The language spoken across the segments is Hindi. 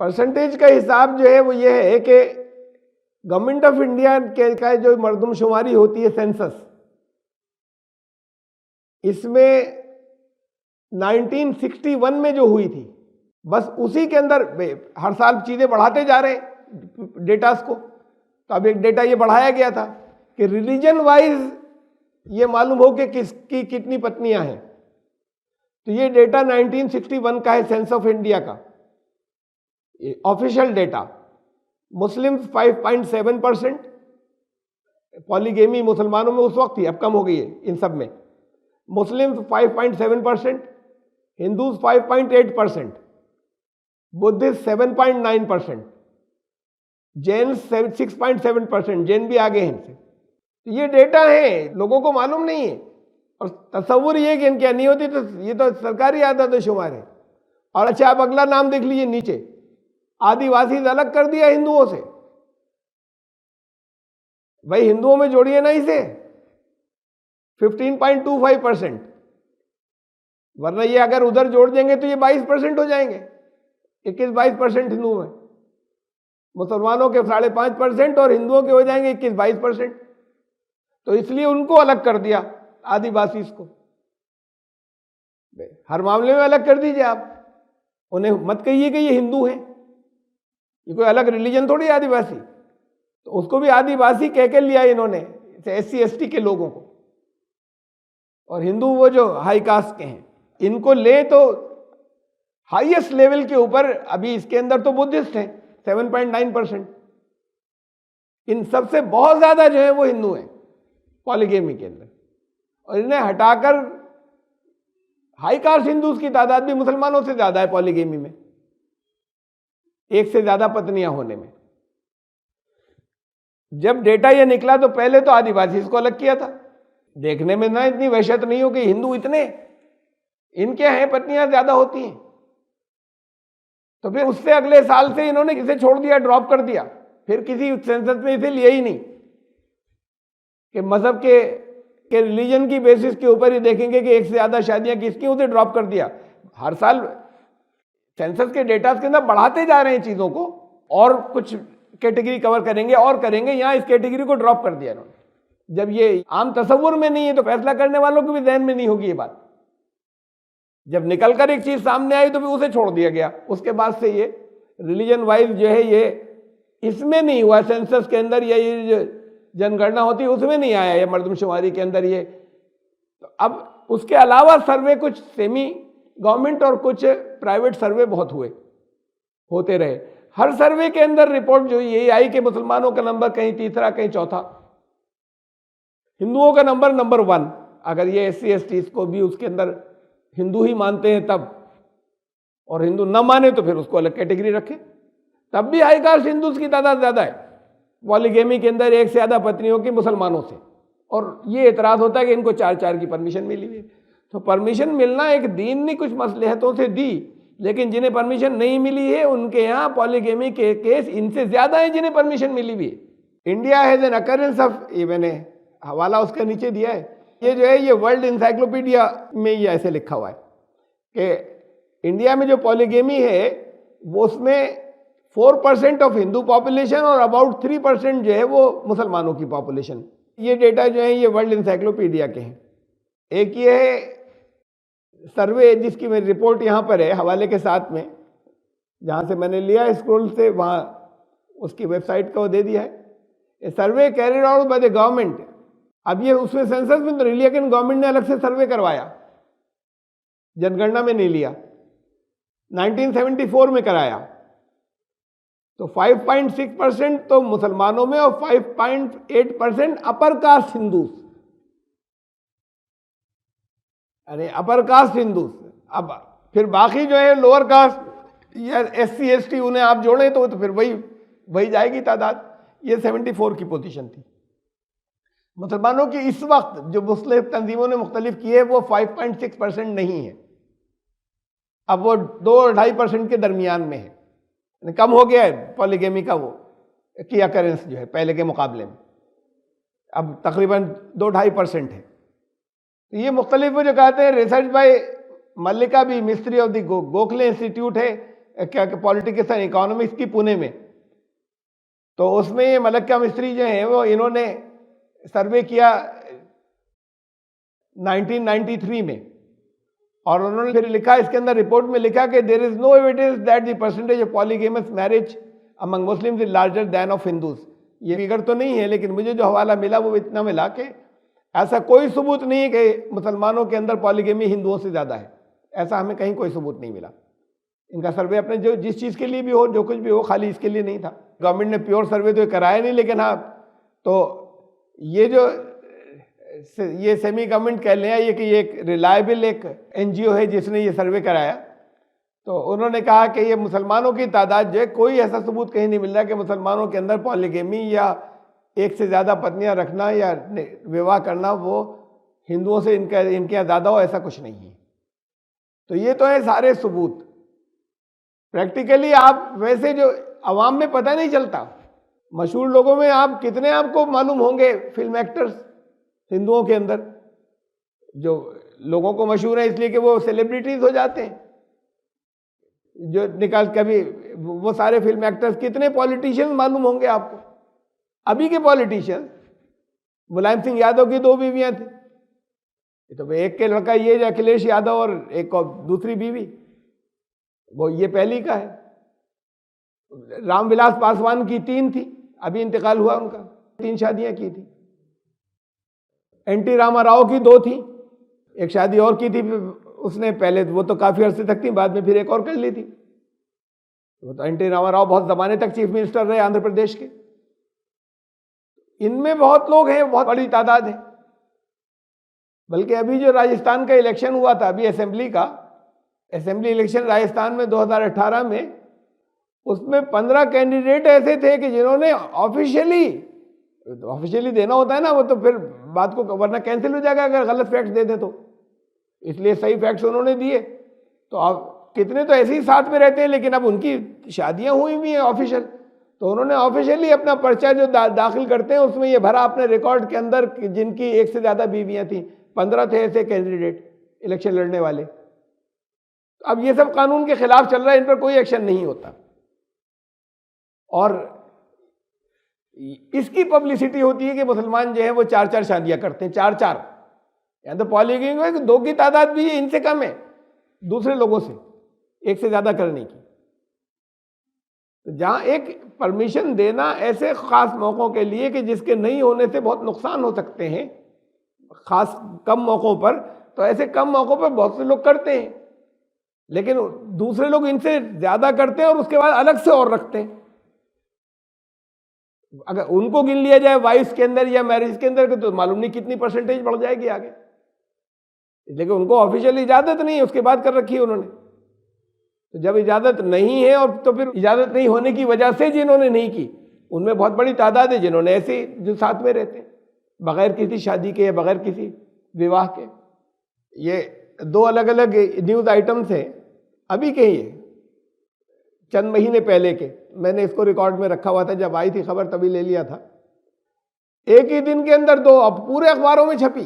परसेंटेज का हिसाब जो है वो ये है कि गवर्नमेंट ऑफ इंडिया के का जो मर्दमशुमारी होती है सेंसस, इसमें 1961 में जो हुई थी, बस उसी के अंदर हर साल चीज़ें बढ़ाते जा रहे हैं डेटास को। तो अब एक डेटा ये बढ़ाया गया था कि रिलीजन वाइज ये मालूम हो कि किसकी कितनी पत्नियां हैं। तो ये डेटा 1961 का है, सेंस ऑफ इंडिया का ऑफिशियल डेटा। मुस्लिम्स 5.7%, पॉलीगेमी मुसलमानों में उस वक्त थी, अब कम हो गई है इन सब में। Muslims 5.7%, Hindus 5.8%, Buddhist 7.9%, Jain 6.7%, Jain भी आगे हैं इनसे। तो ये डेटा है, लोगों को मालूम नहीं है और तस्वुर ये कि इनकी नहीं होती, तो ये तो सरकारी आदत शुमार है। और अच्छा, आप अगला नाम देख लीजिए नीचे, आदिवासी अलग कर दिया हिंदुओं से। भाई हिंदुओं में जोड़िए ना इसे, 15.25%, वरना ये अगर उधर जोड़ देंगे तो ये 22% हो जाएंगे। 21-22% हिंदू में, मुसलमानों के 5.5% और हिंदुओं के हो जाएंगे 21-22%। तो इसलिए उनको अलग कर दिया, आदिवासी को। हर मामले में अलग कर दीजिए आप, उन्हें मत कहिए कि ये हिंदू हैं, ये कोई अलग रिलीजन थोड़ी आदिवासी। तो उसको भी आदिवासी कह के लिया इन्होंने, SC ST के लोगों को। और हिंदू वो जो हाई कास्ट के हैं, इनको ले तो हाईएस्ट लेवल के ऊपर अभी इसके अंदर तो बुद्धिस्ट हैं 7.9%। इन सबसे बहुत ज्यादा जो है वो हिंदू हैं पॉलीगेमी के अंदर। और इन्हें हटाकर हाई कास्ट हिंदूज की तादाद भी मुसलमानों से ज्यादा है पॉलीगेमी में, एक से ज्यादा पत्नियां होने में। जब डेटा ये निकला तो पहले तो आदिवासी इसको अलग किया था। देखने में ना इतनी वहशत नहीं हो कि हिंदू इतने, इनके हैं पत्नियां ज्यादा होती हैं। तो फिर उससे अगले साल से इन्होंने इसे छोड़ दिया, ड्रॉप कर दिया। फिर किसी सेंसस में इसे लिया ही नहीं कि मजहब के रिलीजन की बेसिस के ऊपर ही देखेंगे कि एक से ज्यादा शादियां किसकी, उसे ड्रॉप कर दिया। हर साल सेंसस के डेटा के अंदर बढ़ाते जा रहे हैं चीजों को, और कुछ कैटेगरी कवर करेंगे और करेंगे, यहां इस कैटेगरी को ड्रॉप कर दिया इन्होंने। जब ये आम तस्वुर में नहीं है तो फैसला करने वालों के भी ध्यान में नहीं होगी ये बात। जब निकलकर एक चीज सामने आई तो फिर उसे छोड़ दिया गया। उसके बाद से ये रिलीजन वाइज जो है ये इसमें नहीं हुआ, सेंसस के अंदर या ये जो जनगणना होती है उसमें नहीं आया ये मर्दमशुमारी के अंदर ये। तो अब उसके अलावा सर्वे कुछ सेमी गवर्नमेंट और कुछ प्राइवेट सर्वे बहुत होते रहे। हर सर्वे के अंदर रिपोर्ट जो यही आई कि मुसलमानों का नंबर कहीं तीसरा कहीं चौथा, हिंदुओं का नंबर 1। अगर ये SC ST को भी उसके अंदर हिंदू ही मानते हैं तब, और हिंदू न माने तो फिर उसको अलग कैटेगरी रखें, तब भी हाई कास्ट हिंदूज की तादाद ज्यादा है पॉलीगेमी के अंदर, एक से ज्यादा पत्नियों की मुसलमानों से। और ये एतराज होता है कि इनको 4-4 की परमिशन मिली हुई। तो परमिशन मिलना एक दीन ने कुछ मसलहतों से दी, लेकिन जिन्हें परमिशन नहीं मिली है उनके यहाँ पॉलीगेमी के केस इनसे ज्यादा है जिन्हें परमिशन मिली हुई है। India has an occurrence of, ये मैंने हवाला उसका नीचे दिया है, ये जो है ये वर्ल्ड इंसाइक्लोपीडिया में ये ऐसे लिखा हुआ है कि इंडिया में जो पॉलीगेमी है वो उसमें 4% ऑफ हिंदू पॉपुलेशन और अबाउट 3% जो है वो मुसलमानों की पॉपुलेशन। ये डेटा जो है ये वर्ल्ड इंसाइक्लोपीडिया के हैं। एक ये है सर्वे जिसकी मेरी रिपोर्ट यहाँ पर है हवाले के साथ में, जहाँ से मैंने लिया स्क्रॉल से, वहाँ उसकी वेबसाइट का वो दे दिया है। Survey carried out by the government. अब ये उसमें सेंसस में तो नहीं लिया, लेकिन गवर्नमेंट ने अलग से सर्वे करवाया, जनगणना में नहीं लिया, 1974 में कराया। तो 5.6% तो मुसलमानों में और 5.8% अपर कास्ट हिंदूज, अरे अपर कास्ट हिंदूज। अब फिर बाकी जो है लोअर कास्ट या SC ST उन्हें आप जोड़े तो फिर वही जाएगी तादाद। ये 74 की पोजीशन थी। मुसलमानों की इस वक्त जो मुस्लिम तंजीमों ने मुख्तलिफ की है वो 5.6% नहीं है, अब वो 2-2.5% के दरमियान में है, कम हो गया है पॉलीगेमी का वो की अकरेंस जो है पहले के मुकाबले में, अब तकरीबन 2-2.5% है। तो ये मुख्तलिफ जो कहते हैं research by Mallika B Mistry of the Gokhale Institute है, क्या पॉलिटिक्स एंड इकोनॉमिक्स की पुणे में, तो उसमें ये मलक्का मिस्त्री जो हैं वो इन्होंने सर्वे किया 1993 में, और उन्होंने फिर लिखा, इसके अंदर रिपोर्ट में लिखा कि there is no evidence that the percentage of polygamous marriage among Muslims is larger than of Hindus. ये फिगर तो नहीं है, लेकिन मुझे जो हवाला मिला वो इतना मिला कि ऐसा कोई सबूत नहीं है कि मुसलमानों के अंदर पॉलीगेमी हिंदुओं से ज़्यादा है, ऐसा हमें कहीं कोई सबूत नहीं मिला। इनका सर्वे अपने जो जिस चीज़ के लिए भी हो, जो कुछ भी हो, खाली इसके लिए नहीं था। गवर्नमेंट ने प्योर सर्वे तो कराया नहीं, लेकिन हाँ, तो ये जो ये सेमी गवर्नमेंट कह लें ये कि ये एक रिलायबल एक एनजीओ है जिसने ये सर्वे कराया, तो उन्होंने कहा कि ये मुसलमानों की तादाद जो है, कोई ऐसा सबूत कहीं नहीं मिल रहा कि मुसलमानों के अंदर पॉलीगेमी या एक से ज़्यादा पत्नियां रखना या विवाह करना वो हिंदुओं से इनके यहाँ ज़्यादा हो, ऐसा कुछ नहीं है। तो ये तो है सारे सबूत। प्रैक्टिकली आप वैसे जो आवाम में पता नहीं चलता, मशहूर लोगों में आप कितने आपको मालूम होंगे फिल्म एक्टर्स हिंदुओं के अंदर, जो लोगों को मशहूर है इसलिए कि वो सेलिब्रिटीज हो जाते हैं, जो निकाल कभी वो सारे फिल्म एक्टर्स, कितने पॉलिटिशियंस मालूम होंगे आपको? अभी के पॉलिटिशियंस, मुलायम सिंह यादव की 2 बीवियां थी, तो एक के लड़का ये अखिलेश यादव और एक और दूसरी बीवी वो ये पहली का है। रामविलास पासवान की 3 थी, अभी इंतकाल हुआ उनका, 3 शादियां की थी। एनटी रामाराव की 2 थी, एक शादी और की थी उसने पहले, वो तो काफी अरसे तक थी, बाद में फिर एक और कर ली थी। वो तो एनटी रामाराव बहुत जमाने तक चीफ मिनिस्टर रहे आंध्र प्रदेश के। इनमें बहुत लोग हैं, बहुत बड़ी तादाद है। बल्कि अभी जो राजस्थान का इलेक्शन हुआ था, अभी असेंबली इलेक्शन राजस्थान में 2018 में, उसमें 15 कैंडिडेट ऐसे थे कि जिन्होंने ऑफिशियली देना होता है ना, वो तो फिर बात को, वरना कैंसिल हो जाएगा अगर गलत फैक्ट्स दे दे तो, इसलिए सही फैक्ट्स उन्होंने दिए। तो अब कितने तो ऐसे ही साथ में रहते हैं, लेकिन अब उनकी शादियां हुई भी हैं ऑफिशियल, तो उन्होंने ऑफिशियली अपना पर्चा जो दाखिल करते हैं उसमें ये भरा अपने रिकॉर्ड के अंदर, जिनकी एक से ज्यादा बीवियां थी। 15 थे ऐसे कैंडिडेट इलेक्शन लड़ने वाले। अब ये सब कानून के खिलाफ चल रहा है, इन पर कोई एक्शन नहीं होता, और इसकी पब्लिसिटी होती है कि मुसलमान जो है वो 4-4 शादियां करते हैं, 4-4। या तो पॉलीगेमी में 2 की तादाद भी है, इनसे कम है दूसरे लोगों से एक से ज्यादा करने की। तो जहां एक परमिशन देना ऐसे खास मौकों के लिए कि जिसके नहीं होने से बहुत नुकसान हो सकते हैं, खास कम मौकों पर, तो ऐसे कम मौकों पर बहुत से लोग करते हैं, लेकिन दूसरे लोग इनसे ज्यादा करते हैं और उसके बाद अलग से और रखते हैं। अगर उनको गिन लिया जाए वाइफ के अंदर या मैरिज के अंदर, तो मालूम नहीं कितनी परसेंटेज बढ़ जाएगी आगे, लेकिन उनको ऑफिशियल इजाजत नहीं है, उसके बाद कर रखी है उन्होंने। तो जब इजाजत नहीं है, और तो फिर इजाजत नहीं होने की वजह से जिन्होंने नहीं की, उनमें बहुत बड़ी तादाद है जिन्होंने ऐसे जो साथ में रहते हैं बगैर किसी शादी के या बगैर किसी विवाह के। ये 2 अलग अलग न्यूज आइटम्स हैं अभी के ही, चंद महीने पहले के। मैंने इसको रिकॉर्ड में रखा हुआ था, जब आई थी खबर तभी ले लिया था। एक ही दिन के अंदर 2, अब पूरे अखबारों में छपी,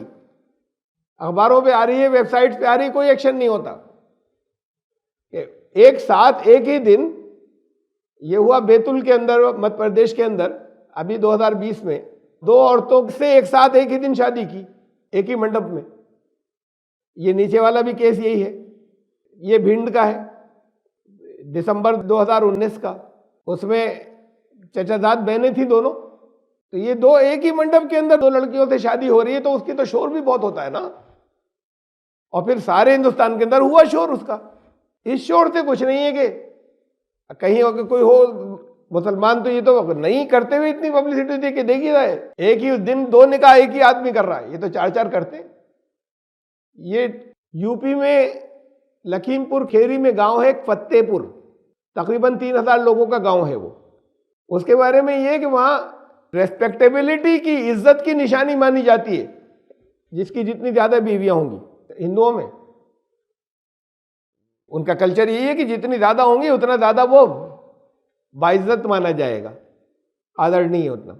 अखबारों पे आ रही है, वेबसाइट पे आ रही है, कोई एक्शन नहीं होता। एक साथ एक ही दिन ये हुआ बैतूल के अंदर, मध्य प्रदेश के अंदर, अभी 2020 में 2 औरतों से एक साथ एक ही दिन शादी की, एक ही मंडप में। ये नीचे वाला भी केस यही है, ये भिंड का है, दिसंबर 2019 का। उसमें चचाजाद बहनें थी दोनों, तो ये 2 एक ही मंडप के अंदर 2 लड़कियों से शादी हो रही है, तो उसकी तो शोर भी बहुत होता है ना, और फिर सारे हिंदुस्तान के अंदर हुआ शोर उसका। इस शोर से कुछ नहीं है कि कहीं हो कोई हो मुसलमान, तो ये तो नहीं करते हुए इतनी पब्लिसिटी दे के देखी जाए, एक ही दिन 2 निकाह एक ही आदमी कर रहा है, ये तो 4-4 करते हैं। ये यूपी में लखीमपुर खेरी में गांव है फतेहपुर, तकरीबन 3000 लोगों का गांव है वो। उसके बारे में ये कि वहां रेस्पेक्टेबिलिटी की, इज्जत की निशानी मानी जाती है जिसकी जितनी ज्यादा बीवियां होंगी। हिंदुओं में उनका कल्चर यही है कि जितनी ज्यादा होंगी उतना ज्यादा वो बाइज्जत माना जाएगा, आदरणीय उतना।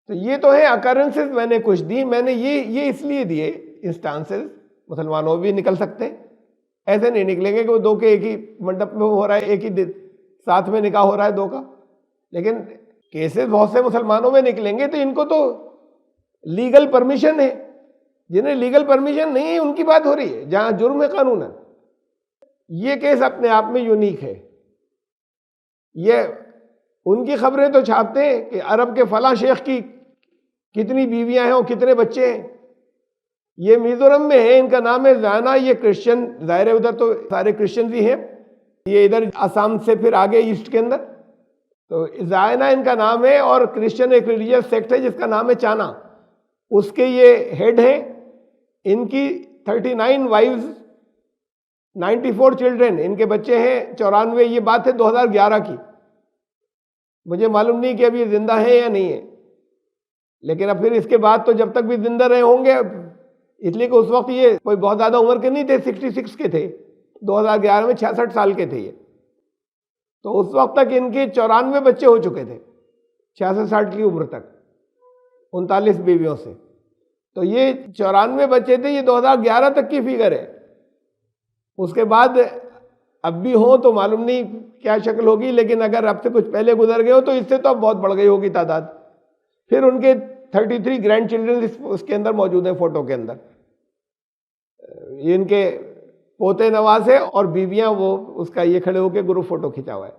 तो ये तो है अकरेंसेस, मैंने कुछ दी, मैंने ये इसलिए दिए इंस्टांसेस, मुसलमानों भी निकल सकते हैं, ऐसे नहीं निकलेंगे कि वो दो के एक ही मंडप में हो रहा है, एक ही दिन साथ में निकाह हो रहा है दो का। लेकिन केसेस बहुत से मुसलमानों में निकलेंगे, तो इनको तो लीगल परमिशन है। जिन्हें लीगल परमिशन नहीं है उनकी बात हो रही है, जहां जुर्म है कानून है। ये केस अपने आप में यूनिक है। ये उनकी खबरें तो छापते हैं कि अरब के फला शेख की कितनी बीवियां हैं और कितने बच्चे हैं। ये मिजोरम में है, इनका नाम है जाना। ये क्रिश्चियन, जाहिर है उधर तो सारे क्रिश्चियन ही हैं। ये इधर असम से फिर आगे ईस्ट के अंदर, तो जायना इनका नाम है। और क्रिश्चियन एक रिलीजियस सेक्ट है जिसका नाम है चाना, उसके ये हेड हैं। इनकी 39 वाइव्स, 94 चिल्ड्रन, इनके बच्चे हैं 94। ये बात है 2011 की। मुझे मालूम नहीं कि अभी ये जिंदा है या नहीं है, लेकिन अब फिर इसके बाद तो जब तक भी जिंदा रहे होंगे, इसलिए कि उस वक्त ये कोई बहुत ज्यादा उम्र के नहीं थे, 66 के थे। 2011 में 66 साल के थे ये। तो उस वक्त तक इनके 94 बच्चे हो चुके थे, 66-60 की उम्र तक, 39 बीवियों से। तो ये 94 बच्चे थे, ये 2011 तक की फिगर है। उसके बाद अब भी हो तो मालूम नहीं क्या शक्ल होगी, लेकिन अगर अब से कुछ पहले गुजर गए हो तो इससे तो अब बहुत बढ़ गई होगी तादाद। फिर उनके 33 ग्रैंड चिल्ड्रन उसके अंदर मौजूद हैं, फोटो के अंदर। ये इनके पोते नवाज है और बीवियां वो उसका ये खड़े होकर ग्रुप फोटो खिंचा हुआ है।